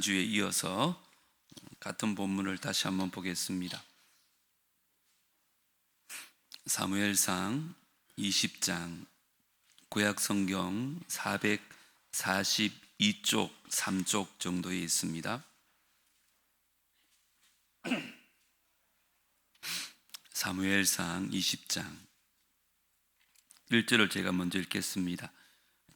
주에 이어서 같은 본문을 다시 한번 보겠습니다. 사무엘상 20장, 구약성경 442쪽 3쪽 정도에 있습니다. 사무엘상 20장 1절을 제가 먼저 읽겠습니다.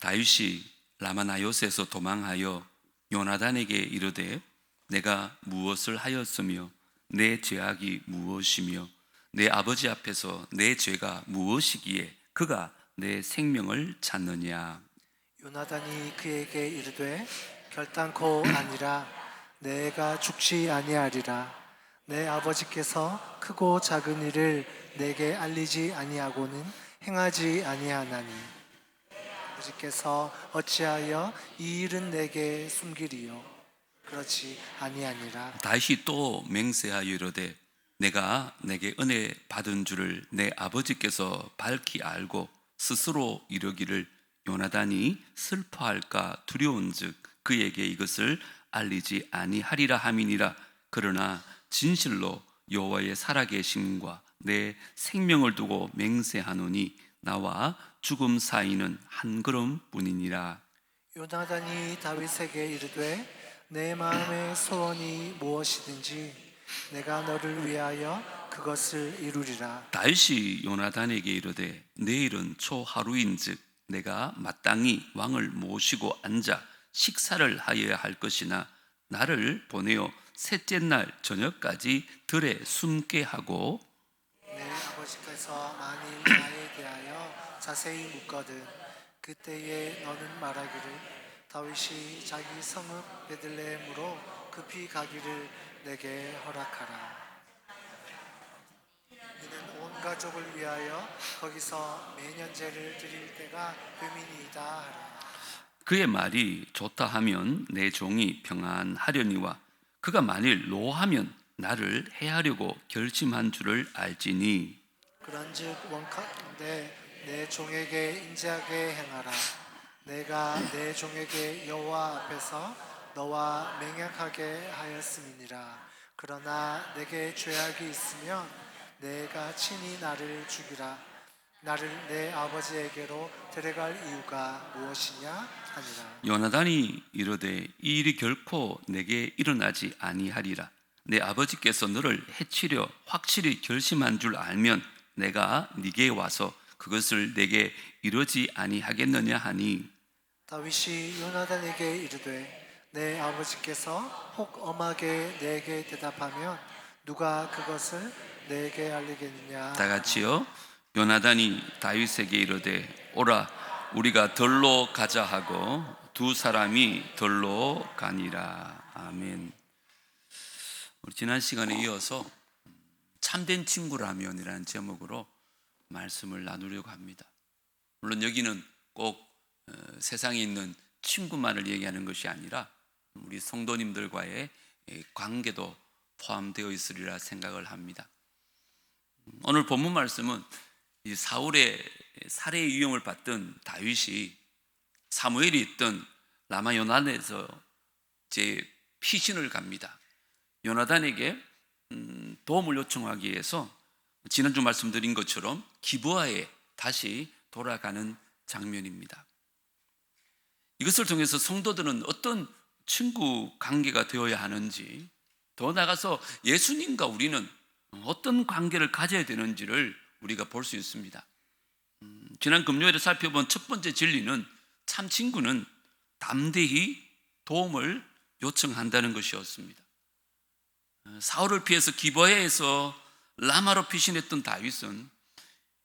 다윗이 라마나요스에서 도망하여 요나단에게 이르되 내가 무엇을 하였으며 내 죄악이 무엇이며 내 아버지 앞에서 내 죄가 무엇이기에 그가 내 생명을 찾느냐. 요나단이 그에게 이르되 결단코 아니라 내가 죽지 아니하리라. 내 아버지께서 크고 작은 일을 내게 알리지 아니하고는 행하지 아니하나니 아버지께서 어찌하여 이 일은 내게 숨기리요? 그렇지 아니하니라. 다시 또 맹세하여 이르되 내가 내게 은혜 받은 줄을 내 아버지께서 밝히 알고 스스로 이르기를 요나단이 슬퍼할까 두려운즉 그에게 이것을 알리지 아니하리라 함이니라. 그러나 진실로 여호와의 살아계심과 내 생명을 두고 맹세하노니 나와 죽음 사이는 한 걸음뿐이니라. 요나단이 다윗에게 이르되 내 마음의 소원이 무엇이든지 내가 너를 위하여 그것을 이루리라. 다윗이 요나단에게 이르되 내일은 초하루인즉 내가 마땅히 왕을 모시고 앉아 식사를 하여야 할 것이나 나를 보내어 셋째 날 저녁까지 들에 숨게 하고 내 아버지께서 만일 나에 대하여 자세히 묻거든 그때에 너는 말하기를 다윗이 자기 성읍 베들레헴으로 급히 가기를 내게 허락하라. 이는 온 가족을 위하여 거기서 매년 제를 드릴 때가 되미니이다 하라. 그의 말이 좋다 하면 내 종이 평안하려니와 그가 만일 노하면 나를 해하려고 결심한 줄을 알지니 그런즉 원컨대 내 종에게 인자하게 행하라. 내가 내 종에게 여호와 앞에서 너와 맹약하게 하였음이니라. 그러나 내게 죄악이 있으면 내가 친히 나를 죽이라. 나를 내 아버지에게로 데려갈 이유가 무엇이냐 하니라. 요나단이 이르되 이 일이 결코 내게 일어나지 아니하리라. 내 아버지께서 너를 해치려 확실히 결심한 줄 알면 내가 네게 와서 그것을 내게 이르지 아니하겠느냐 하니 다윗이 요나단에게 이르되 내 아버지께서 혹 엄하게 내게 대답하면 누가 그것을 내게 알리겠느냐. 다 같이요. 요나단이 다윗에게 이르되 오라 우리가 들로 가자 하고 두 사람이 들로 가니라. 아멘. 우리 지난 시간에 이어서 참된 친구라면이라는 제목으로 말씀을 나누려고 합니다. 물론 여기는 꼭 세상에 있는 친구만을 얘기하는 것이 아니라 우리 성도님들과의 관계도 포함되어 있으리라 생각을 합니다. 오늘 본문 말씀은 이 사울의 살해의 위험을 받던 다윗이 사무엘이 있던 라마 요나단에서 이제 피신을 갑니다. 요나단에게 도움을 요청하기 위해서 지난주 말씀드린 것처럼 기브아에 다시 돌아가는 장면입니다. 이것을 통해서 성도들은 어떤 친구 관계가 되어야 하는지, 더 나아가서 예수님과 우리는 어떤 관계를 가져야 되는지를 우리가 볼 수 있습니다. 지난 금요일에 살펴본 첫 번째 진리는 참 친구는 담대히 도움을 요청한다는 것이었습니다. 사울을 피해서 기브아에서 라마로 피신했던 다윗은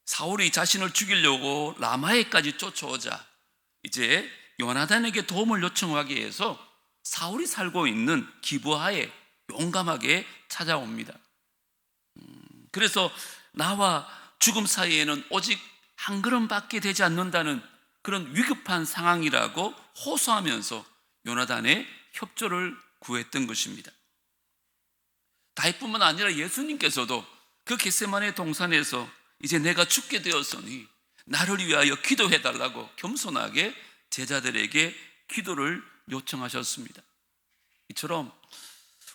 사울이 자신을 죽이려고 라마에까지 쫓아오자 이제 요나단에게 도움을 요청하기 위해서 사울이 살고 있는 기브아에 용감하게 찾아옵니다. 그래서 나와 죽음 사이에는 오직 한 걸음밖에 되지 않는다는 그런 위급한 상황이라고 호소하면서 요나단의 협조를 구했던 것입니다. 다윗뿐만 아니라 예수님께서도 그 겟세마네 동산에서 이제 내가 죽게 되었으니 나를 위하여 기도해달라고 겸손하게 제자들에게 기도를 요청하셨습니다. 이처럼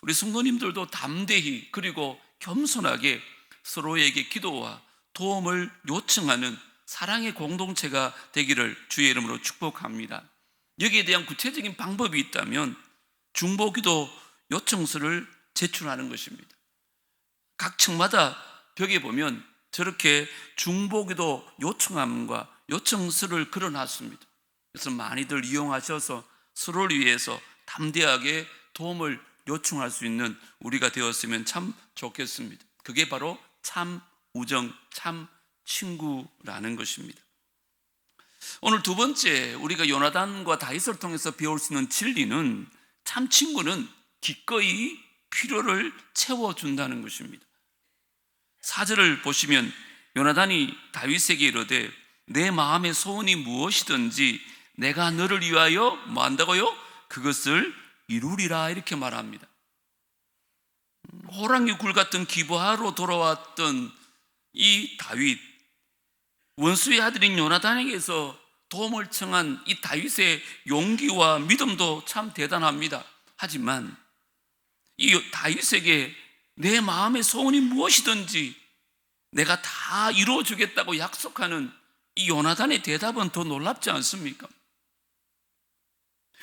우리 성도님들도 담대히 그리고 겸손하게 서로에게 기도와 도움을 요청하는 사랑의 공동체가 되기를 주의 이름으로 축복합니다. 여기에 대한 구체적인 방법이 있다면 중보기도 요청서를 제출하는 것입니다. 각 층마다 벽에 보면 저렇게 중보기도 요청함과 요청서를 걸어놨습니다. 그래서 많이들 이용하셔서 서로를 위해서 담대하게 도움을 요청할 수 있는 우리가 되었으면 참 좋겠습니다. 그게 바로 참 우정, 참 친구라는 것입니다. 오늘 두 번째 우리가 요나단과 다윗을 통해서 배울 수 있는 진리는 참 친구는 기꺼이 필요를 채워준다는 것입니다. 4절을 보시면 요나단이 다윗에게 이르되 내 마음의 소원이 무엇이든지 내가 너를 위하여 뭐 한다고요? 그것을 이루리라 이렇게 말합니다. 호랑이 굴 같은 기부하러 돌아왔던 이 다윗, 원수의 아들인 요나단에게서 도움을 청한 이 다윗의 용기와 믿음도 참 대단합니다. 하지만 이 다윗에게 내 마음의 소원이 무엇이든지 내가 다 이루어주겠다고 약속하는 이 요나단의 대답은 더 놀랍지 않습니까?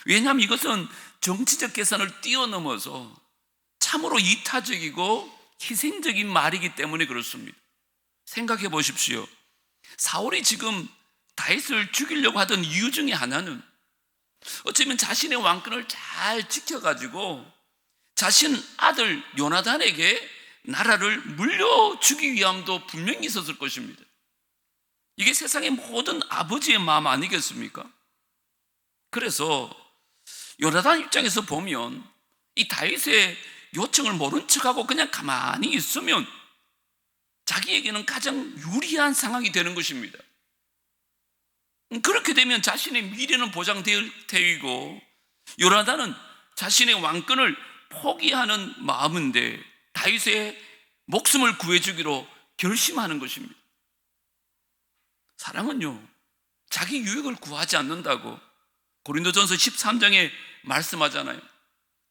왜냐하면 이것은 정치적 계산을 뛰어넘어서 참으로 이타적이고 희생적인 말이기 때문에 그렇습니다. 생각해 보십시오. 사울이 지금 다윗을 죽이려고 하던 이유 중에 하나는 어쩌면 자신의 왕권을 잘 지켜가지고 자신 아들 요나단에게 나라를 물려주기 위함도 분명히 있었을 것입니다. 이게 세상의 모든 아버지의 마음 아니겠습니까? 그래서 요나단 입장에서 보면 이 다윗의 요청을 모른 척하고 그냥 가만히 있으면 자기에게는 가장 유리한 상황이 되는 것입니다. 그렇게 되면 자신의 미래는 보장될 테이고 요나단은 자신의 왕권을 포기하는 마음인데 다윗의 목숨을 구해주기로 결심하는 것입니다. 사랑은요, 자기 유익을 구하지 않는다고 고린도전서 13장에 말씀하잖아요.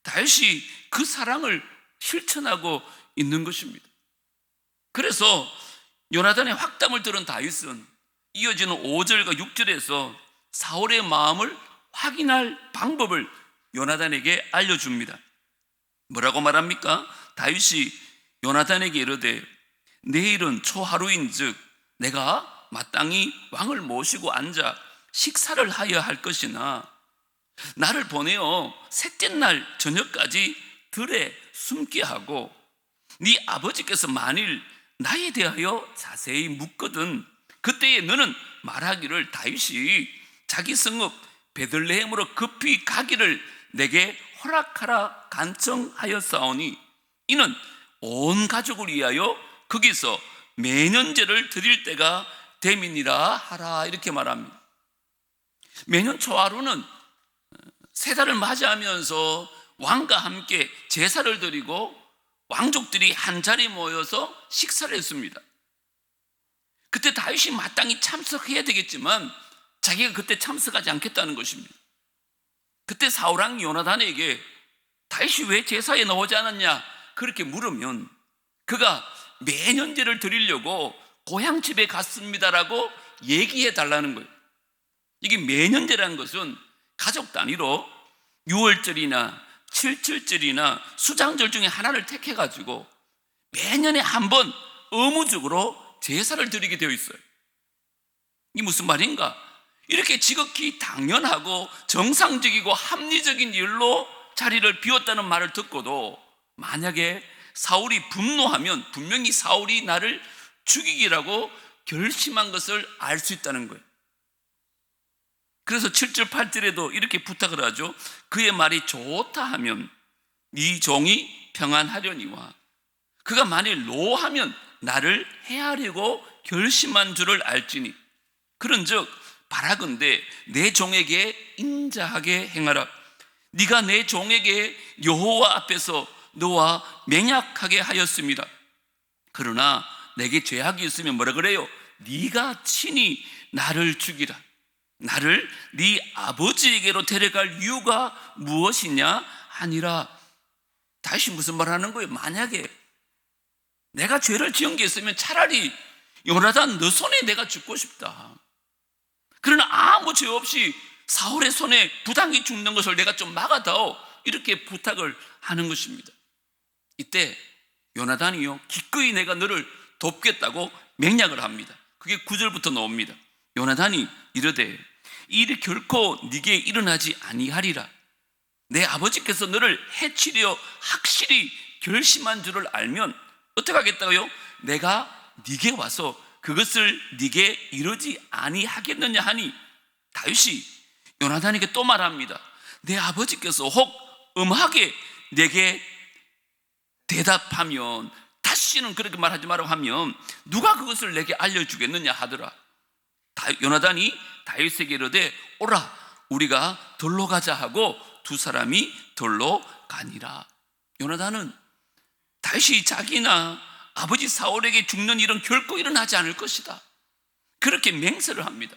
다윗이 그 사랑을 실천하고 있는 것입니다. 그래서 요나단의 확담을 들은 다윗은 이어지는 5절과 6절에서 사울의 마음을 확인할 방법을 요나단에게 알려줍니다. 뭐라고 말합니까? 다윗이 요나단에게 이르되 내일은 초하루인즉 내가 마땅히 왕을 모시고 앉아 식사를 하여야 할 것이나 나를 보내어 셋째 날 저녁까지 들에 숨게 하고 네 아버지께서 만일 나에 대하여 자세히 묻거든 그때에 너는 말하기를 다윗이 자기 성읍 베들레헴으로 급히 가기를 내게 허락하라 간청하였사오니 이는 온 가족을 위하여 거기서 매년제를 드릴 때가 됨이니라 하라 이렇게 말합니다. 매년 초하루는 세 달을 맞이하면서 왕과 함께 제사를 드리고 왕족들이 한 자리에 모여서 식사를 했습니다. 그때 다윗이 마땅히 참석해야 되겠지만 자기가 그때 참석하지 않겠다는 것입니다. 그때 사울왕 요나단에게 다윗이 왜 제사에 나오지 않았냐 그렇게 물으면 그가 매년제를 드리려고 고향집에 갔습니다라고 얘기해 달라는 거예요. 이게 매년제라는 것은 가족 단위로 6월절이나 7.7절이나 수장절 중에 하나를 택해가지고 매년에 한 번 의무적으로 제사를 드리게 되어 있어요. 이게 무슨 말인가? 이렇게 지극히 당연하고 정상적이고 합리적인 일로 자리를 비웠다는 말을 듣고도 만약에 사울이 분노하면 분명히 사울이 나를 죽이기라고 결심한 것을 알 수 있다는 거예요. 그래서 7절 8절에도 이렇게 부탁을 하죠. 그의 말이 좋다 하면 네 종이 평안하려니와 그가 만일 노하면 나를 해하려고 결심한 줄을 알지니 그런즉 바라건대 내 종에게 인자하게 행하라. 네가 내 종에게 여호와 앞에서 너와 맹약하게 하였습니다. 그러나 내게 죄악이 있으면 뭐라 그래요? 네가 친히 나를 죽이라. 나를 네 아버지에게로 데려갈 이유가 무엇이냐 아니라 다시 무슨 말 하는 거예요? 만약에 내가 죄를 지은 게 있으면 차라리 요나단 너 손에 내가 죽고 싶다. 그러나 아무 죄 없이 사울의 손에 부당히 죽는 것을 내가 좀 막아다오. 이렇게 부탁을 하는 것입니다. 이때 요나단이요 기꺼이 내가 너를 돕겠다고 맹약을 합니다. 그게 9절부터 나옵니다. 요나단이 이르되 이 일이 결코 네게 일어나지 아니하리라. 내 아버지께서 너를 해치려 확실히 결심한 줄을 알면 어떻게 하겠다고요? 내가 네게 와서 그것을 네게 이루지 아니하겠느냐 하니 다윗이 요나단에게 또 말합니다. 내 아버지께서 혹 엄하게 내게 대답하면, 다시는 그렇게 말하지 말라고 하면 누가 그것을 내게 알려주겠느냐 하더라. 요나단이 다윗에게 이르되 오라 우리가 들로 가자 하고 두 사람이 들로 가니라. 요나단은 다윗이 자기나 아버지 사울에게 죽는 일은 결코 일어나지 않을 것이다, 그렇게 맹세를 합니다.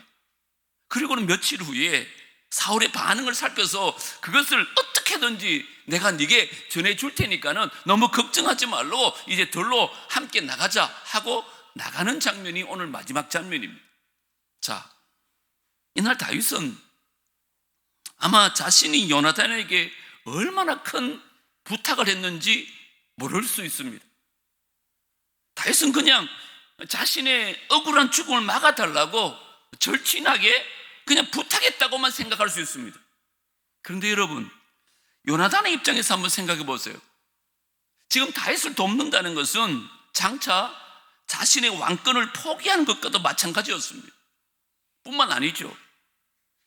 그리고는 며칠 후에 사울의 반응을 살펴서 그것을 어떻게든지 내가 네게 전해줄 테니까는 너무 걱정하지 말고 이제 들로 함께 나가자 하고 나가는 장면이 오늘 마지막 장면입니다. 자, 이날 다윗은 아마 자신이 요나단에게 얼마나 큰 부탁을 했는지 모를 수 있습니다. 다윗은 그냥 자신의 억울한 죽음을 막아달라고 절친하게 그냥 부탁했다고만 생각할 수 있습니다. 그런데 여러분, 요나단의 입장에서 한번 생각해 보세요. 지금 다윗을 돕는다는 것은 장차 자신의 왕권을 포기하는 것과도 마찬가지였습니다. 뿐만 아니죠,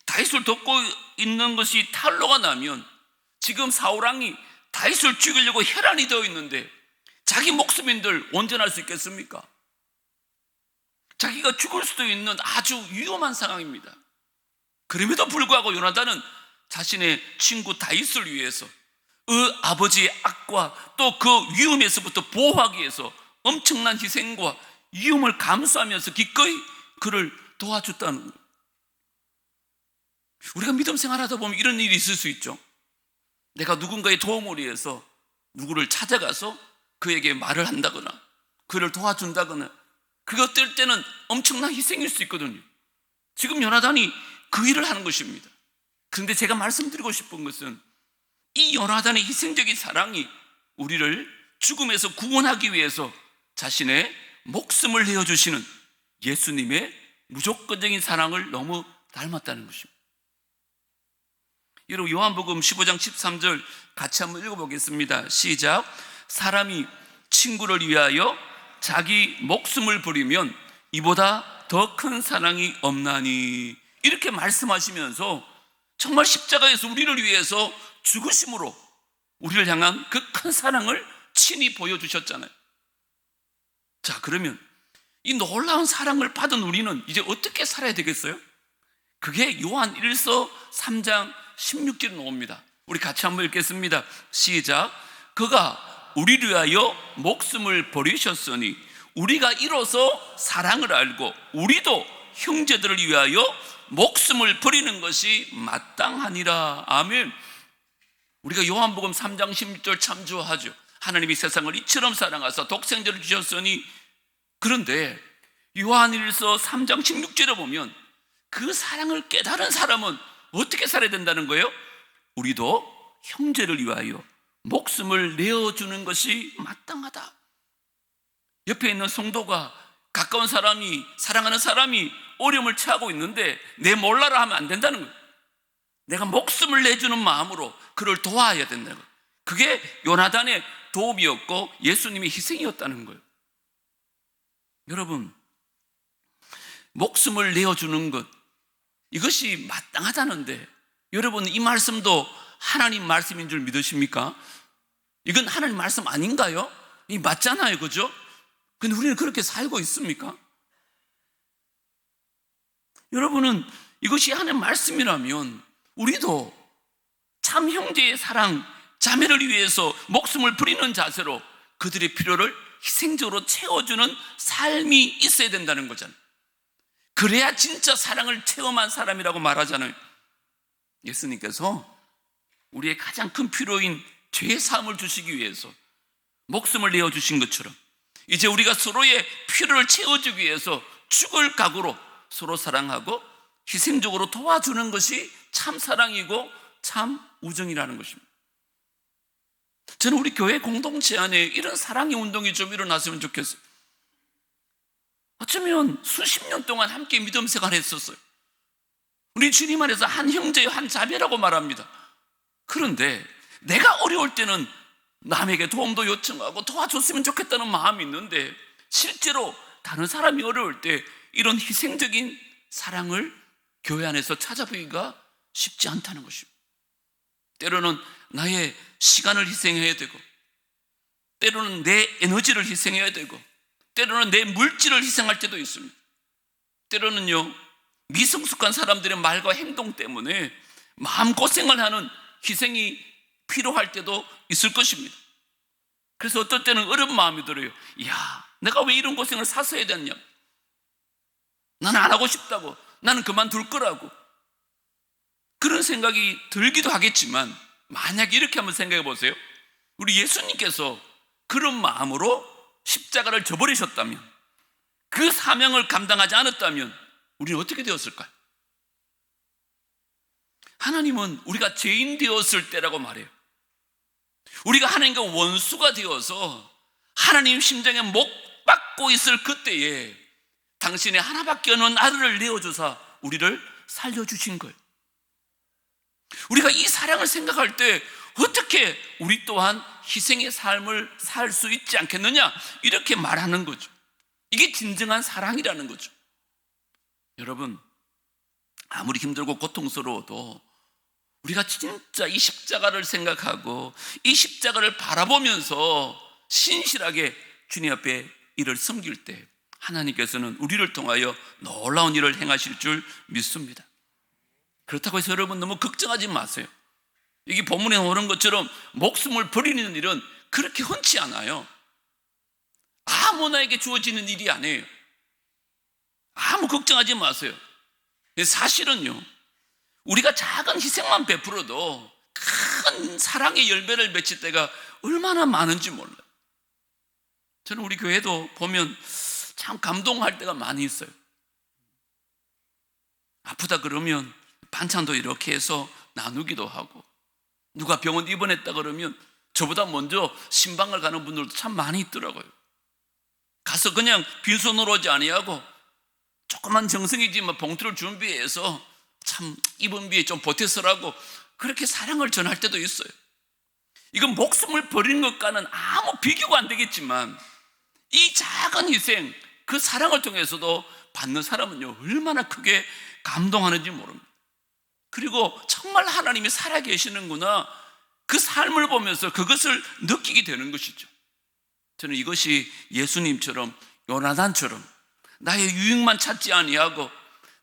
다윗을 돕고 있는 것이 탄로가 나면 지금 사울왕이 다윗을 죽이려고 혈안이 되어 있는데 자기 목숨인들 온전할 수 있겠습니까? 자기가 죽을 수도 있는 아주 위험한 상황입니다. 그럼에도 불구하고 요나단은 자신의 친구 다윗을 위해서 그 아버지의 악과 또 그 위험에서부터 보호하기 위해서 엄청난 희생과 위험을 감수하면서 기꺼이 그를 도와줬다는 거예요. 우리가 믿음 생활하다 보면 이런 일이 있을 수 있죠. 내가 누군가의 도움을 위해서 누구를 찾아가서 그에게 말을 한다거나 그를 도와준다거나, 그게 어떨 때는 엄청난 희생일 수 있거든요. 지금 요나단이 그 일을 하는 것입니다. 그런데 제가 말씀드리고 싶은 것은 이 요나단의 희생적인 사랑이 우리를 죽음에서 구원하기 위해서 자신의 목숨을 내어주시는 예수님의 무조건적인 사랑을 너무 닮았다는 것입니다. 여러분, 요한복음 15장 13절 같이 한번 읽어보겠습니다. 시작. 사람이 친구를 위하여 자기 목숨을 버리면 이보다 더 큰 사랑이 없나니, 이렇게 말씀하시면서 정말 십자가에서 우리를 위해서 죽으심으로 우리를 향한 그 큰 사랑을 친히 보여주셨잖아요. 자, 그러면 이 놀라운 사랑을 받은 우리는 이제 어떻게 살아야 되겠어요? 그게 요한 1서 3장 16절에 나옵니다. 우리 같이 한번 읽겠습니다. 시작. 그가 우리를 위하여 목숨을 버리셨으니 우리가 이로써 사랑을 알고 우리도 형제들을 위하여 목숨을 버리는 것이 마땅하니라. 아멘. 우리가 요한복음 3장 16절 참 좋아하죠. 하나님이 세상을 이처럼 사랑하사 독생자를 주셨으니. 그런데 요한일서 3장 16절에 보면 그 사랑을 깨달은 사람은 어떻게 살아야 된다는 거예요? 우리도 형제를 위하여 목숨을 내어주는 것이 마땅하다. 옆에 있는 성도가, 가까운 사람이, 사랑하는 사람이 어려움을 처하고 있는데 내 몰라라 하면 안 된다는 거예요. 내가 목숨을 내주는 마음으로 그를 도와야 된다는 거예요. 그게 요나단의 도움이었고 예수님의 희생이었다는 거예요. 여러분, 목숨을 내어주는 것, 이것이 마땅하다는데 여러분, 이 말씀도 하나님 말씀인 줄 믿으십니까? 이건 하나님 말씀 아닌가요? 이 맞잖아요, 그죠? 근데 우리는 그렇게 살고 있습니까? 여러분은 이것이 하나님 말씀이라면 우리도 참 형제의 사랑, 자매를 위해서 목숨을 버리는 자세로 그들의 필요를 희생적으로 채워주는 삶이 있어야 된다는 거잖아요. 그래야 진짜 사랑을 체험한 사람이라고 말하잖아요. 예수님께서 우리의 가장 큰 필요인 죄 사함을 주시기 위해서 목숨을 내어주신 것처럼 이제 우리가 서로의 필요를 채워주기 위해서 죽을 각오로 서로 사랑하고 희생적으로 도와주는 것이 참 사랑이고 참 우정이라는 것입니다. 저는 우리 교회 공동체 안에 이런 사랑의 운동이 좀 일어났으면 좋겠어요. 어쩌면 수십 년 동안 함께 믿음 생활을 했었어요. 우리 주님 안에서 한 형제요 한 자매라고 말합니다. 그런데 내가 어려울 때는 남에게 도움도 요청하고 도와줬으면 좋겠다는 마음이 있는데 실제로 다른 사람이 어려울 때 이런 희생적인 사랑을 교회 안에서 찾아보기가 쉽지 않다는 것입니다. 때로는 나의 시간을 희생해야 되고, 때로는 내 에너지를 희생해야 되고, 때로는 내 물질을 희생할 때도 있습니다. 때로는요, 미성숙한 사람들의 말과 행동 때문에 마음고생을 하는 희생이 필요할 때도 있을 것입니다. 그래서 어떨 때는 어려운 마음이 들어요. 이야, 내가 왜 이런 고생을 사서 해야 되냐? 나는 안 하고 싶다고, 나는 그만둘 거라고, 그런 생각이 들기도 하겠지만, 만약에 이렇게 한번 생각해 보세요. 우리 예수님께서 그런 마음으로 십자가를 져버리셨다면, 그 사명을 감당하지 않았다면 우리는 어떻게 되었을까요? 하나님은 우리가 죄인 되었을 때라고 말해요. 우리가 하나님과 원수가 되어서 하나님 심장에 못 박고 있을 그때에 당신의 하나밖에 없는 아들을 내어주사 우리를 살려주신 거예요. 우리가 이 사랑을 생각할 때 어떻게 우리 또한 희생의 삶을 살 수 있지 않겠느냐, 이렇게 말하는 거죠. 이게 진정한 사랑이라는 거죠. 여러분, 아무리 힘들고 고통스러워도 우리가 진짜 이 십자가를 생각하고 이 십자가를 바라보면서 신실하게 주님 앞에 이를 섬길 때 하나님께서는 우리를 통하여 놀라운 일을 행하실 줄 믿습니다. 그렇다고 해서 여러분 너무 걱정하지 마세요. 여기 본문에 나오는 것처럼 목숨을 버리는 일은 그렇게 흔치 않아요. 아무나에게 주어지는 일이 아니에요. 아무 걱정하지 마세요. 사실은요, 우리가 작은 희생만 베풀어도 큰 사랑의 열매를 맺힐 때가 얼마나 많은지 몰라요. 저는 우리 교회도 보면 참 감동할 때가 많이 있어요. 아프다 그러면 반찬도 이렇게 해서 나누기도 하고, 누가 병원 입원했다 그러면 저보다 먼저 신방을 가는 분들도 참 많이 있더라고요. 가서 그냥 빈손으로 오지 아니하고 조그만 정성이지만 봉투를 준비해서 참 입원비에 좀 보태서라고 그렇게 사랑을 전할 때도 있어요. 이건 목숨을 버리는 것과는 아무 비교가 안 되겠지만 이 작은 희생, 그 사랑을 통해서도 받는 사람은요 얼마나 크게 감동하는지 모릅니다. 그리고 정말 하나님이 살아계시는구나, 그 삶을 보면서 그것을 느끼게 되는 것이죠. 저는 이것이 예수님처럼, 요나단처럼 나의 유익만 찾지 아니하고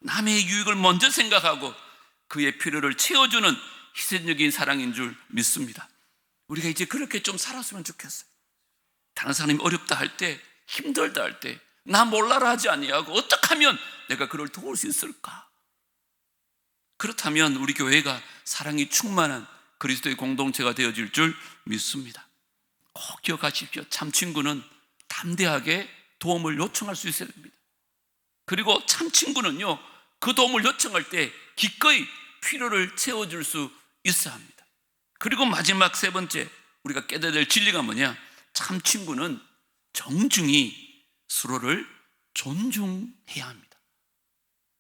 남의 유익을 먼저 생각하고 그의 필요를 채워주는 희생적인 사랑인 줄 믿습니다. 우리가 이제 그렇게 좀 살았으면 좋겠어요. 다른 사람이 어렵다 할 때, 힘들다 할 때 나 몰라라 하지 아니하고 어떻게 하면 내가 그를 도울 수 있을까? 그렇다면 우리 교회가 사랑이 충만한 그리스도의 공동체가 되어질 줄 믿습니다. 꼭 기억하십시오. 참 친구는 담대하게 도움을 요청할 수 있어야 됩니다. 그리고 참 친구는요, 그 도움을 요청할 때 기꺼이 필요를 채워줄 수 있어야 합니다. 그리고 마지막 세 번째 우리가 깨달아야 될 진리가 뭐냐? 참 친구는 정중히 서로를 존중해야 합니다.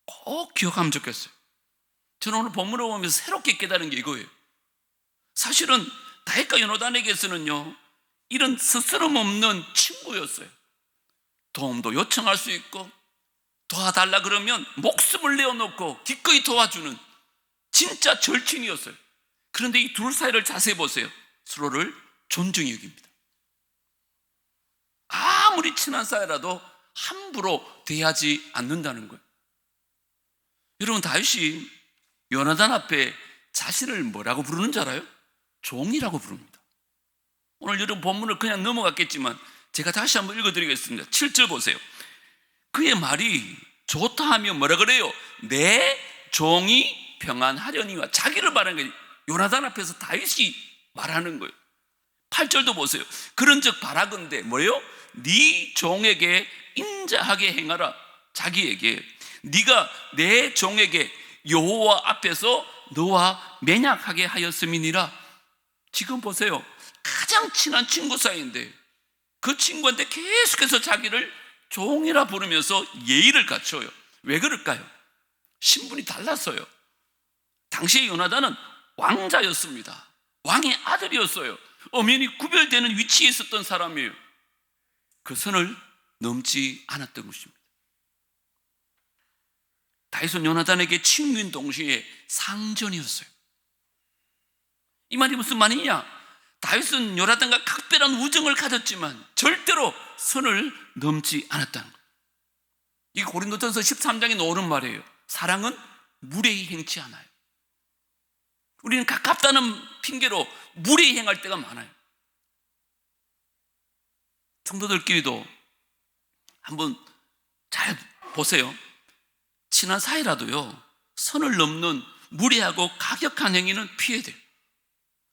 꼭 기억하면 좋겠어요. 저는 오늘 본문을 보면서 새롭게 깨달은 게 이거예요. 사실은 다윗과 요나단에게서는요 이런 스스럼 없는 친구였어요. 도움도 요청할 수 있고 도와달라 그러면 목숨을 내어놓고 기꺼이 도와주는 진짜 절친이었어요. 그런데 이 둘 사이를 자세히 보세요. 서로를 존중히 여깁니다. 아무리 친한 사이라도 함부로 대하지 않는다는 거예요. 여러분, 다윗이 요나단 앞에 자신을 뭐라고 부르는 줄 알아요? 종이라고 부릅니다. 오늘 여러분 본문을 그냥 넘어갔겠지만 제가 다시 한번 읽어드리겠습니다. 7절 보세요. 그의 말이 좋다 하면 뭐라 그래요? 내 종이 평안하려니와. 자기를 말하는 거예요. 요나단 앞에서 다윗이 말하는 거예요. 8절도 보세요. 그런즉 바라건대 뭐예요? 네 종에게 인자하게 행하라. 자기에게 네가 내 종에게 여호와 앞에서 너와 맹약하게 하였음이니라. 지금 보세요. 가장 친한 친구 사이인데 그 친구한테 계속해서 자기를 종이라 부르면서 예의를 갖춰요. 왜 그럴까요? 신분이 달랐어요. 당시에 요나단은 왕자였습니다. 왕의 아들이었어요. 엄연히 구별되는 위치에 있었던 사람이에요. 그 선을 넘지 않았던 것입니다. 다윗은 요나단에게 친구인 동시에 상전이었어요. 이 말이 무슨 말이냐? 다윗은 요나단과 각별한 우정을 가졌지만 절대로 선을 넘지 않았다는 거예요. 이게 고린도전서 13장에 나오는 말이에요. 사랑은 무례히 행치 않아요. 우리는 가깝다는 핑계로 무례히 행할 때가 많아요. 성도들끼리도 한번 잘 보세요. 친한 사이라도요, 선을 넘는 무례하고 가격한 행위는 피해야 돼요.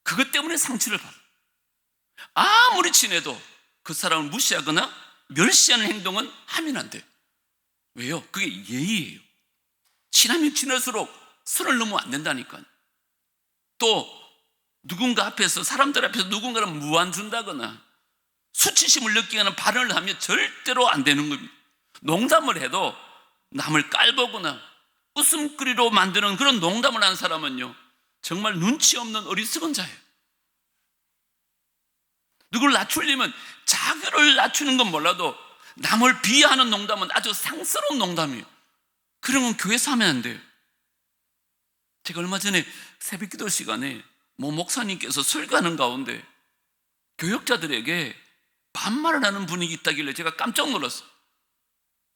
그것 때문에 상처를 받아요. 아무리 친해도 그 사람을 무시하거나 멸시하는 행동은 하면 안 돼요. 왜요? 그게 예의예요. 친하면 친할수록 선을 넘으면 안 된다니까요. 또 누군가 앞에서, 사람들 앞에서 누군가를 무안준다거나 수치심을 느끼게 하는 발언을 하면 절대로 안 되는 겁니다. 농담을 해도 남을 깔보거나 웃음거리로 만드는 그런 농담을 하는 사람은요, 정말 눈치 없는 어리석은 자예요. 누굴 낮추려면 자기를 낮추는 건 몰라도 남을 비하하는 농담은 아주 상스러운 농담이에요. 그런 건 교회에서 하면 안 돼요. 제가 얼마 전에 새벽기도 시간에 목사님께서 설교하는 가운데 교역자들에게 반말을 하는 분이 있다길래 제가 깜짝 놀랐어요.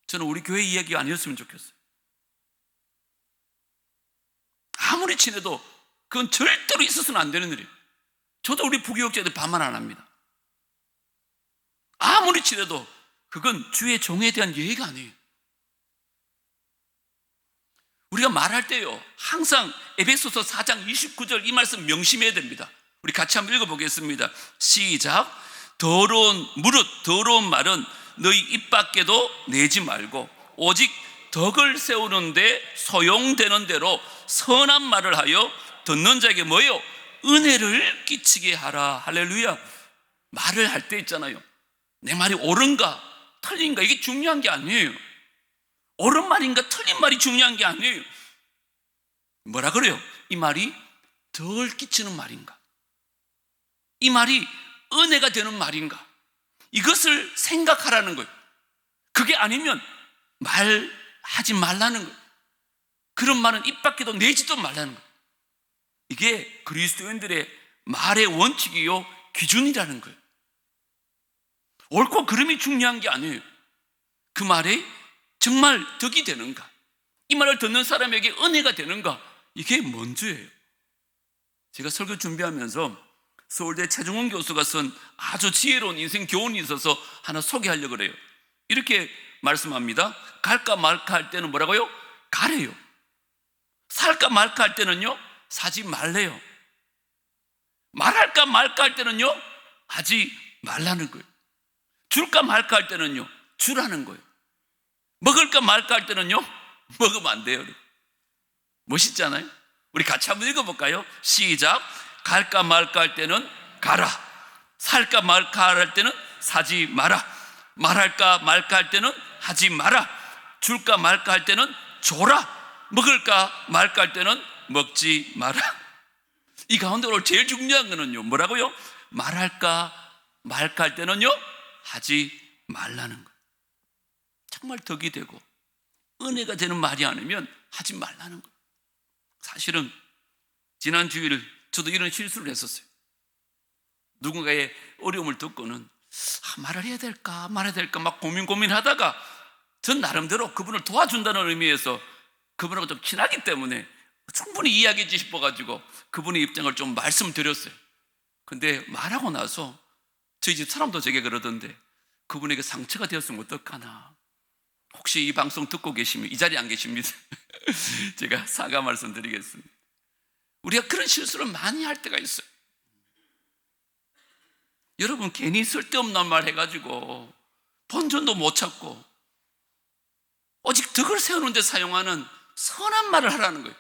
저는 우리 교회 이야기가 아니었으면 좋겠어요. 아무리 친해도 그건 절대로 있어서는 안 되는 일이에요. 저도 우리 부교역자들 반말 안 합니다. 아무리 친해도 그건 주의 종에 대한 예의가 아니에요. 우리가 말할 때요, 항상 에베소서 4장 29절 이 말씀 명심해야 됩니다. 우리 같이 한번 읽어보겠습니다. 시작. 더러운 무릇 더러운 말은 너희 입 밖에도 내지 말고 오직 덕을 세우는데 소용되는 대로 선한 말을 하여 듣는 자에게 뭐예요? 은혜를 끼치게 하라. 할렐루야. 말을 할 때 있잖아요, 내 말이 옳은가 틀린가 이게 중요한 게 아니에요. 옳은 말인가 틀린 말이 중요한 게 아니에요. 뭐라 그래요? 이 말이 덜 끼치는 말인가, 이 말이 은혜가 되는 말인가, 이것을 생각하라는 거예요. 그게 아니면 말하지 말라는 거예요. 그런 말은 입 밖에도 내지도 말라는 거예요. 이게 그리스도인들의 말의 원칙이요 기준이라는 거예요. 옳고 그름이 중요한 게 아니에요. 그 말이 정말 덕이 되는가, 이 말을 듣는 사람에게 은혜가 되는가, 이게 먼저예요. 제가 설교 준비하면서 서울대 최종원 교수가 쓴 아주 지혜로운 인생 교훈이 있어서 하나 소개하려고 그래요. 이렇게 말씀합니다. 갈까 말까 할 때는 뭐라고요? 가래요. 살까 말까 할 때는요, 사지 말래요. 말할까 말까 할 때는요, 하지 말라는 거예요. 줄까 말까 할 때는요, 주라는 거예요. 먹을까 말까 할 때는요, 먹으면 안 돼요. 멋있잖아요. 우리 같이 한번 읽어볼까요? 시작. 갈까 말까 할 때는 가라. 살까 말까 할 때는 사지 마라. 말할까 말까 할 때는 하지 마라. 줄까 말까 할 때는 줘라. 먹을까 말까 할 때는 먹지 마라. 이 가운데 오늘 제일 중요한 거는요, 뭐라고요? 말할까 말까 할 때는요, 하지 말라는 거예요. 정말 덕이 되고 은혜가 되는 말이 아니면 하지 말라는 거예요. 사실은 지난 주일 저도 이런 실수를 했었어요. 누군가의 어려움을 듣고는 말을 해야 될까 말아야 될까 막 고민하다가 전 나름대로 그분을 도와준다는 의미에서 그분하고 좀 친하기 때문에 충분히 이야기해 싶어가지고 그분의 입장을 좀 말씀드렸어요. 근데 말하고 나서 저희 집 사람도 제게 그러던데, 그분에게 상처가 되었으면 어떡하나, 혹시 이 방송 듣고 계시면, 이 자리에 안 계십니다. 제가 사과 말씀드리겠습니다. 우리가 그런 실수를 많이 할 때가 있어요. 여러분, 괜히 쓸데없는 말 해가지고 본전도 못 찾고 오직 덕을 세우는 데 사용하는 선한 말을 하라는 거예요.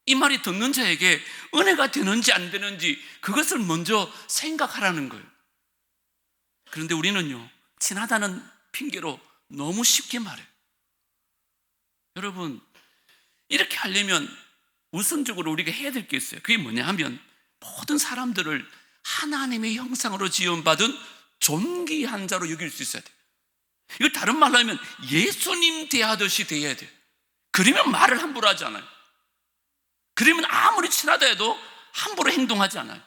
이 말이 듣는 자에게 은혜가 되는지 안 되는지 그것을 먼저 생각하라는 거예요. 그런데 우리는요, 친하다는 핑계로 너무 쉽게 말해요. 여러분, 이렇게 하려면 우선적으로 우리가 해야 될 게 있어요. 그게 뭐냐 하면 모든 사람들을 하나님의 형상으로 지음받은 존귀한 자로 여길 수 있어야 돼요. 이걸 다른 말로 하면 예수님 대하듯이 대해야 돼요. 그러면 말을 함부로 하지 않아요. 그러면 아무리 친하다 해도 함부로 행동하지 않아요.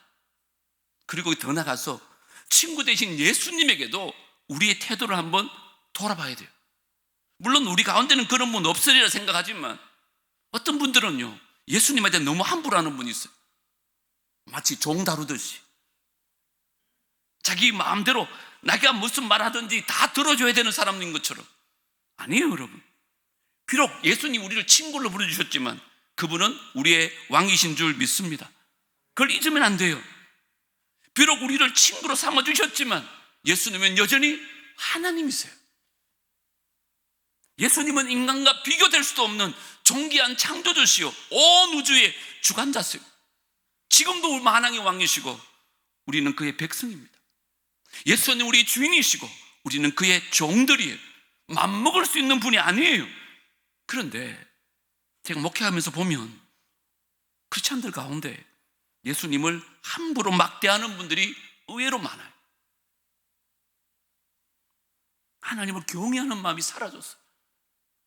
그리고 더 나가서 친구 대신 예수님에게도 우리의 태도를 한번 돌아봐야 돼요. 물론 우리 가운데는 그런 분 없으리라 생각하지만 어떤 분들은요, 예수님한테 너무 함부로 하는 분이 있어요. 마치 종 다루듯이 자기 마음대로 내가 무슨 말 하든지 다 들어줘야 되는 사람인 것처럼. 아니에요, 여러분. 비록 예수님 우리를 친구로 부르주셨지만 그분은 우리의 왕이신 줄 믿습니다. 그걸 잊으면 안 돼요. 비록 우리를 친구로 삼아주셨지만 예수님은 여전히 하나님이세요. 예수님은 인간과 비교될 수도 없는 존귀한 창조주시요 온 우주의 주관자세요. 지금도 만왕의 왕이시고 우리는 그의 백성입니다. 예수님 우리의 주인이시고 우리는 그의 종들이에요. 맘먹을 수 있는 분이 아니에요. 그런데 제가 목회하면서 보면 크리스찬들 가운데 예수님을 함부로 막대하는 분들이 의외로 많아요. 하나님을 경외하는 마음이 사라졌어요.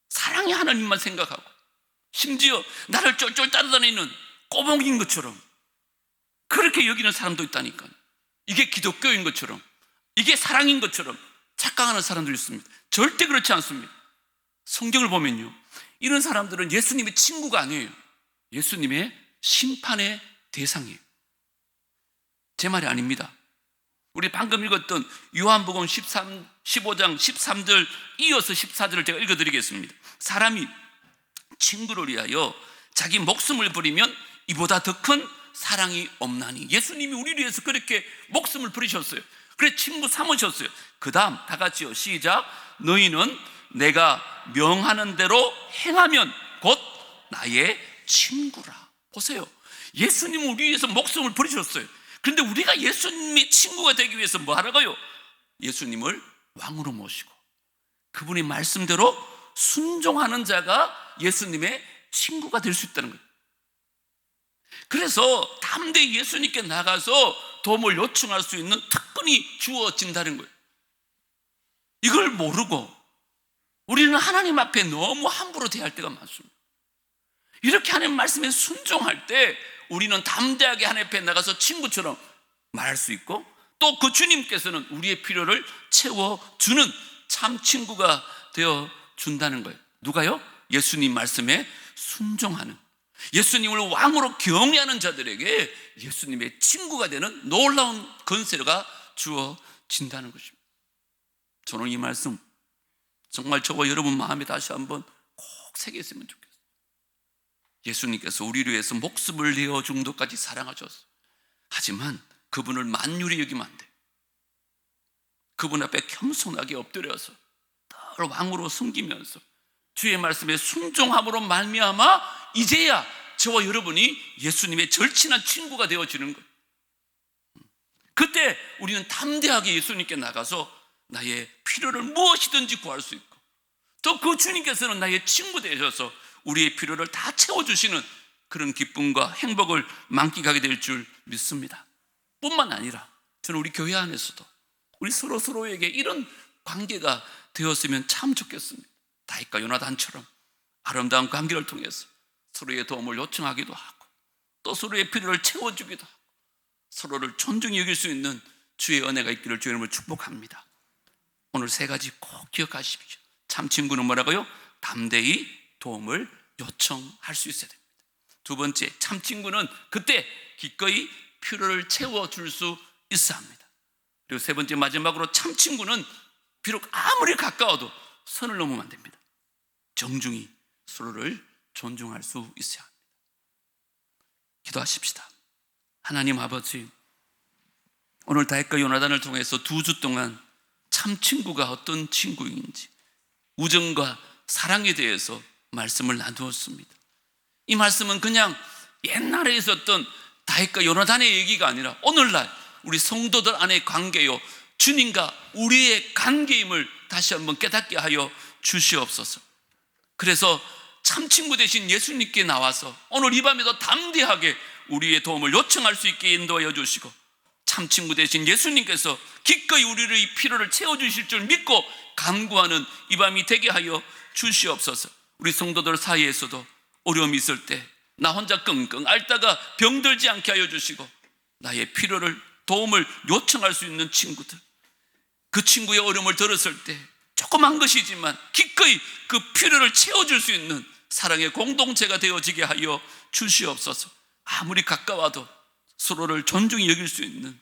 사랑의 하나님만 생각하고 심지어 나를 쫄쫄 따라다니는 꼬봉인 것처럼 그렇게 여기는 사람도 있다니까요. 이게 기독교인 것처럼, 이게 사랑인 것처럼 착각하는 사람들이 있습니다. 절대 그렇지 않습니다. 성경을 보면요, 이런 사람들은 예수님의 친구가 아니에요. 예수님의 심판의 대상이에요. 제 말이 아닙니다. 우리 방금 읽었던 요한복음 15장 13절 이어서 14절을 제가 읽어드리겠습니다. 사람이 친구를 위하여 자기 목숨을 버리면 이보다 더 큰 사랑이 없나니. 예수님이 우리를 위해서 그렇게 목숨을 버리셨어요. 그래 친구 삼으셨어요. 그 다음 다 같이요, 시작. 너희는 내가 명하는 대로 행하면 곧 나의 친구라. 보세요, 예수님은 우리 위해서 목숨을 버리셨어요. 그런데 우리가 예수님의 친구가 되기 위해서 뭐 하라고요? 예수님을 왕으로 모시고 그분의 말씀대로 순종하는 자가 예수님의 친구가 될 수 있다는 거예요. 그래서 담대히 예수님께 나가서 도움을 요청할 수 있는 특권이 주어진다는 거예요. 이걸 모르고 우리는 하나님 앞에 너무 함부로 대할 때가 많습니다. 이렇게 하나님 말씀에 순종할 때 우리는 담대하게 하나님 앞에 나가서 친구처럼 말할 수 있고 또 그 주님께서는 우리의 필요를 채워주는 참 친구가 되어준다는 거예요. 누가요? 예수님 말씀에 순종하는, 예수님을 왕으로 경외하는 자들에게 예수님의 친구가 되는 놀라운 권세가 주어진다는 것입니다. 저는 이 말씀 정말 저와 여러분 마음에 다시 한번 꼭 새겼으면 좋겠어요. 예수님께서 우리를 위해서 목숨을 내어 정도까지 사랑하셨어요. 하지만 그분을 만유리 여기면 안 돼요. 그분 앞에 겸손하게 엎드려서 늘 왕으로 섬기면서 주의 말씀에 순종함으로 말미암아 이제야 저와 여러분이 예수님의 절친한 친구가 되어지는 거예요. 그때 우리는 담대하게 예수님께 나가서 나의 필요를 무엇이든지 구할 수 있고 또 그 주님께서는 나의 친구 되셔서 우리의 필요를 다 채워주시는 그런 기쁨과 행복을 만끽하게 될 줄 믿습니다. 뿐만 아니라 저는 우리 교회 안에서도 우리 서로에게 이런 관계가 되었으면 참 좋겠습니다. 다윗과 요나단처럼 아름다운 관계를 통해서 서로의 도움을 요청하기도 하고 또 서로의 필요를 채워주기도 하고 서로를 존중히 여길 수 있는 주의 은혜가 있기를 주의 이름으로 축복합니다. 오늘 세 가지 꼭 기억하십시오. 참 친구는 뭐라고요? 담대히 도움을 요청할 수 있어야 됩니다. 두 번째, 참 친구는 그때 기꺼이 필요를 채워줄 수 있어야 합니다. 그리고 세 번째, 마지막으로 참 친구는 비록 아무리 가까워도 선을 넘으면 안 됩니다. 정중히 서로를 존중할 수 있어야 합니다. 기도하십시다. 하나님 아버지, 오늘 다윗과 요나단을 통해서 2주 동안 참 친구가 어떤 친구인지, 우정과 사랑에 대해서 말씀을 나누었습니다. 이 말씀은 그냥 옛날에 있었던 다윗과 요나단의 얘기가 아니라 오늘날 우리 성도들 안의 관계요, 주님과 우리의 관계임을 다시 한번 깨닫게 하여 주시옵소서. 그래서 참 친구 되신 예수님께 나와서 오늘 이 밤에도 담대하게 우리의 도움을 요청할 수 있게 인도하여 주시고, 참 친구 되신 예수님께서 기꺼이 우리의 필요를 채워주실 줄 믿고 간구하는 이 밤이 되게 하여 주시옵소서. 우리 성도들 사이에서도 어려움이 있을 때 나 혼자 끙끙 앓다가 병들지 않게 하여 주시고, 나의 필요를, 도움을 요청할 수 있는 친구들, 그 친구의 어려움을 들었을 때 조그만 것이지만 기꺼이 그 필요를 채워줄 수 있는 사랑의 공동체가 되어지게 하여 주시옵소서. 아무리 가까워도 서로를 존중히 여길 수 있는,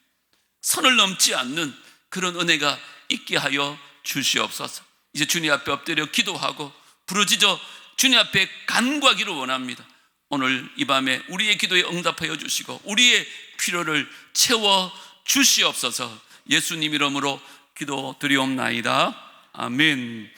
선을 넘지 않는 그런 은혜가 있게 하여 주시옵소서. 이제 주님 앞에 엎드려 기도하고 부르짖어 주님 앞에 간구하기를 원합니다. 오늘 이 밤에 우리의 기도에 응답하여 주시고 우리의 필요를 채워 주시옵소서. 예수님 이름으로 기도드리옵나이다. 아멘.